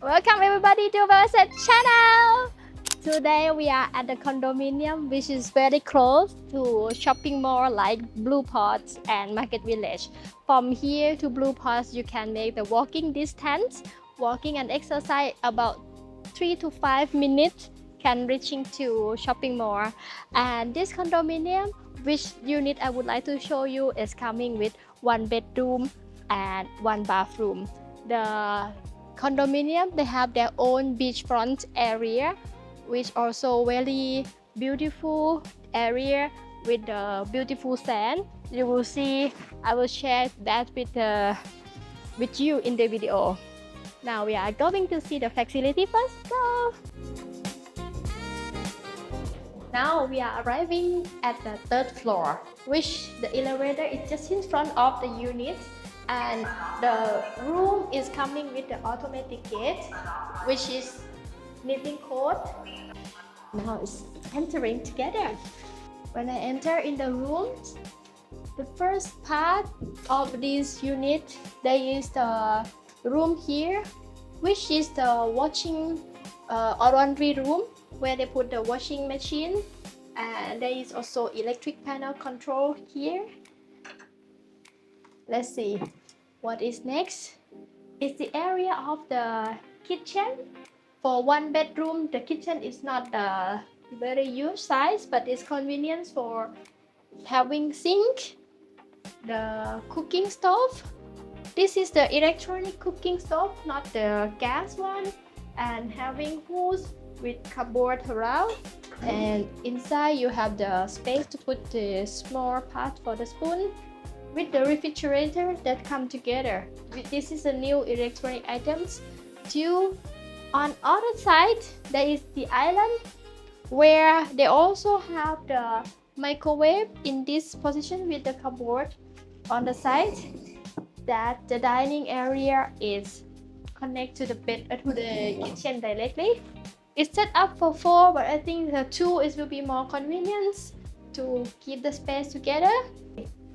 Welcome everybody to Verset channel. Today we are at the condominium, which is very close to shopping mall like Blue Pots and Market Village. From here to Blue Pots, you can make the walking distance, walking and exercise about 3 to 5 minutes can reaching to shopping mall. And this condominium, which unit I would like to show you, is coming with 1 bedroom and 1 bathroom. The condominium, they have their own beachfront area, which also very beautiful area with the beautiful sand. You will see, I will share that with you in the video. Now we are going to see the facility first. Go! Now we are arriving at the 3rd floor, which the elevator is just in front of the unit, and the room is coming with the automatic gate, which is knitting code. Now it's entering together. When I enter in the room, the first part of this unit, there is the room here, which is the washing or laundry room, where they put the washing machine, and there is also electric panel control here. Let's see what is next. It's the area of the kitchen. For 1 bedroom, the kitchen is not a very huge size, but it's convenient for having sink, the cooking stove. This is the electronic cooking stove, not the gas one, and having hoods with cupboard around, and inside you have the space to put the small part for the spoon with the refrigerator that come together. This is a new electronic items too. On other side, there is the island where they also have the microwave in this position with the cupboard on the side. That the dining area is connect to the bed to the kitchen directly. It's set up for 4, but I think the 2 will be more convenient to keep the space together.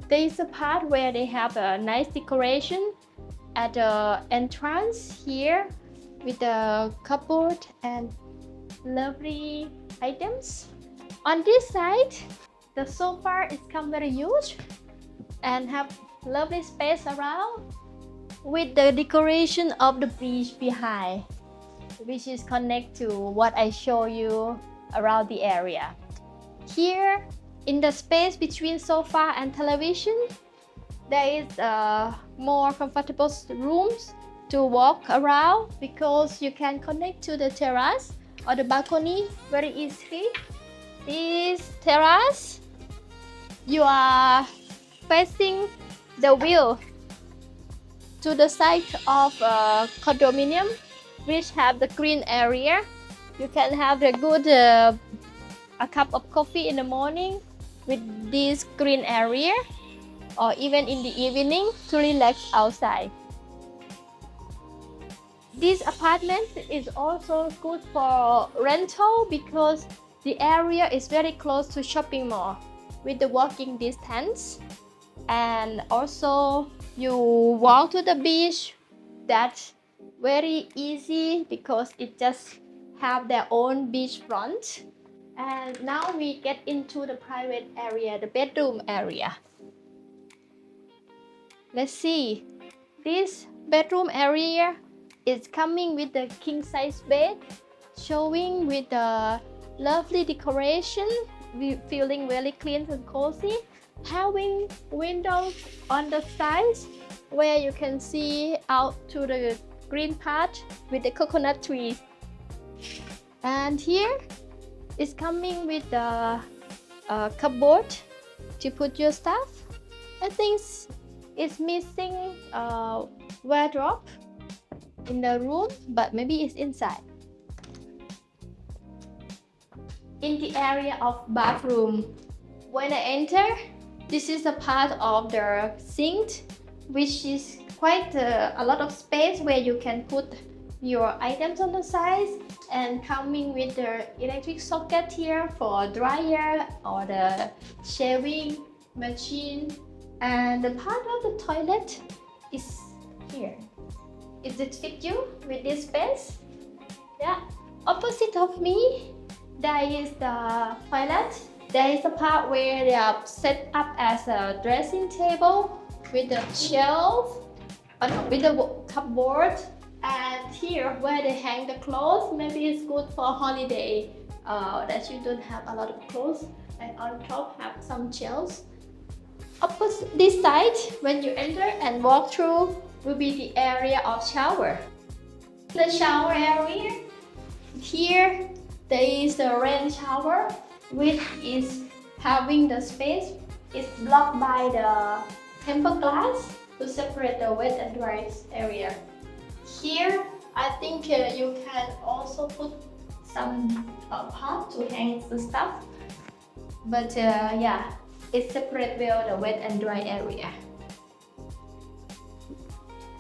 There is a part where they have a nice decoration at the entrance here with the cupboard and lovely items. On this side, the sofa is come very huge and have lovely space around with the decoration of the beach behind, which is connect to what I show you around the area. Here in the space between sofa and television, there is more comfortable rooms to walk around because you can connect to the terrace or the balcony very easily. This terrace, you are facing the view to the side of a condominium, which have the green area. You can have a good a cup of coffee in the morning with this green area, or even in the evening to relax outside. This apartment is also good for rental because the area is very close to shopping mall with the walking distance, and also you walk to the beach. That's very easy because it just have their own beachfront. And now we get into the private area, the bedroom area. Let's see. This bedroom area is coming with the king size bed, showing with the lovely decoration, feeling really clean and cozy. Having windows on the sides where you can see out to the green part with the coconut tree. And here is coming with the cupboard to put your stuff. I think it's missing a wardrobe in the room, but maybe it's inside. In the area of bathroom, when I enter, this is a part of the sink, which is quite a lot of space where you can put your items on the side, and coming with the electric socket here for dryer or the shaving machine. And the part of the toilet is here. Is it fit you with this space? Yeah. Opposite of me, there is the toilet. There is a part where they are set up as a dressing table with a shelf, with a cupboard. And here where they hang the clothes, maybe it's good for holiday that you don't have a lot of clothes. And on top have some shelves. Opposite this side, when you enter and walk through, will be the area of shower. The shower area, here there is the rain shower, which is having the space. It's blocked by the tempered glass to separate the wet and dry area. Here, I think you can also put some pot to hang the stuff. But yeah, it separates well the wet and dry area.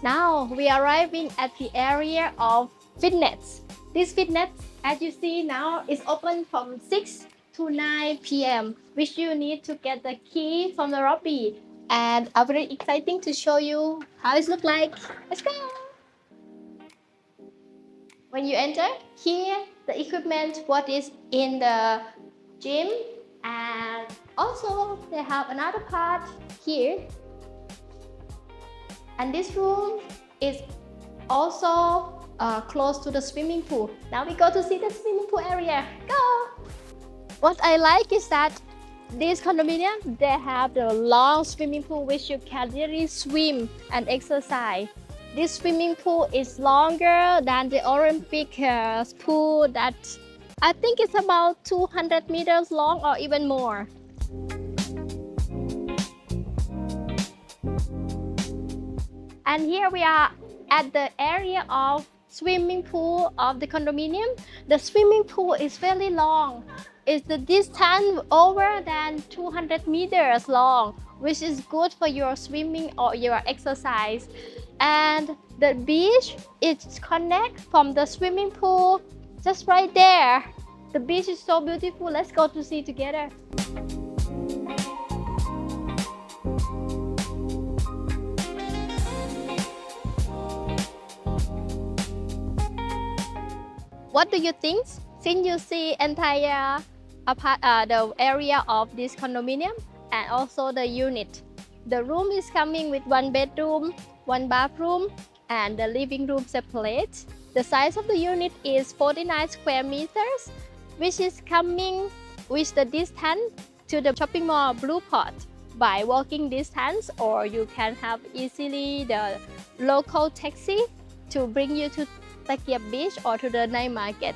Now we are arriving at the area of fitness. This fitness, as you see now, is open from 6 to 9 p.m. which you need to get the key from the lobby. And I'm very exciting to show you how it looks like. Let's go! When you enter, here the equipment, what is in the gym, and also they have another part here. And this room is also close to the swimming pool. Now we go to see the swimming pool area. Go! What I like is that this condominium, they have the long swimming pool which you can really swim and exercise. This swimming pool is longer than the Olympic pool that I think it's about 200 meters long or even more. And here we are at the area of swimming pool of the condominium. The swimming pool is very long. It's the distance over than 200 meters long, which is good for your swimming or your exercise. And the beach is connect from the swimming pool just right there. The beach is so beautiful. Let's go to see together. What do you think? Since you see entire the area of this condominium and also the unit. The room is coming with 1 bedroom, 1 bathroom, and the living room separate. The size of the unit is 49 square meters, which is coming with the distance to the shopping mall Blue Pot by walking distance, or you can have easily the local taxi to bring you to Takia Beach or to the night market.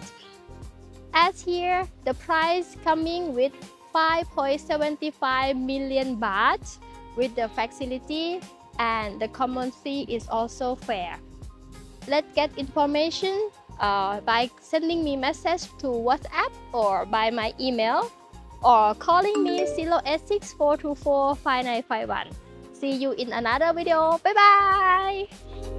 As here, the price coming with 5.75 million baht with the facility, and the common fee is also fair. Let's get information by sending me message to WhatsApp or by my email, or calling me 086 424 5951. See you in another video. Bye bye!